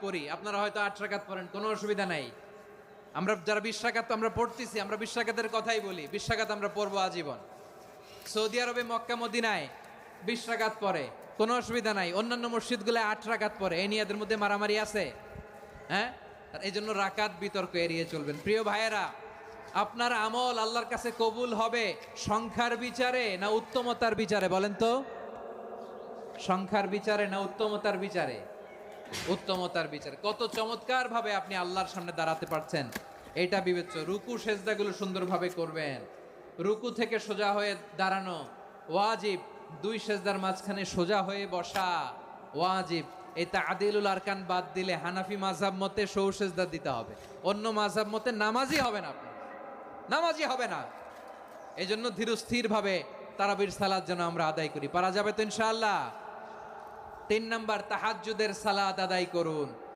পড়ি, আপনারা হয়তো 8 রাকাত পড়েন, কোনো অসুবিধা নাই। আমরা যারা 20 রাকাত আমরা পড়তেছি, আমরা 20 রাকাতের কথাই বলি, 20 রাকাত আমরা পড়বো আজীবন। সৌদি আরবে মক্কা মদিনায় 20 রাকাত পড়ে, কোনো অসুবিধা নাই। অন্যান্য মসজিদগুলোয় 8 রাকাত পড়ে, এই নিয়ে এদের মধ্যে মারামারি আছে? হ্যাঁ, এই জন্য রাকাত বিতর্ক এড়িয়ে চলবেন। প্রিয় ভাইয়েরা, আপনার আমল আল্লাহর কাছে কবুল হবে সংখ্যার বিচারে না উত্তমতার বিচারে? বলেন তো, সংখ্যার বিচারে না উত্তমতার বিচারে? উত্তমতার বিচারে। কত চমৎকার ভাবে আপনি আল্লাহর সামনে দাঁড়াতে পারছেন এটা বিবেচ্য। রুকু সেজদাগুলো সুন্দরভাবে করবেন, রুকু থেকে সোজা হয়ে দাঁড়ানো ওয়াজিব, 2 সেজদার মাঝখানে সোজা হয়ে বসা ওয়াজিব। এই তাদিলুল আরকান বাদ দিলে হানাফি মাযহাব মতে সৌ সেজদা দিতে হবে, অন্য মাযহাব মতে নামাজই হবে না, আপনি নামাজই হবে না। এই জন্য ধীরস্থির ভাবে তারাবির সালাত যেন আমরা আদায় করি। পারা যাবে তো ইনশাআল্লাহ? 3 নাম্বার, তাহাজ্জুদের সালাত আদায় করুন।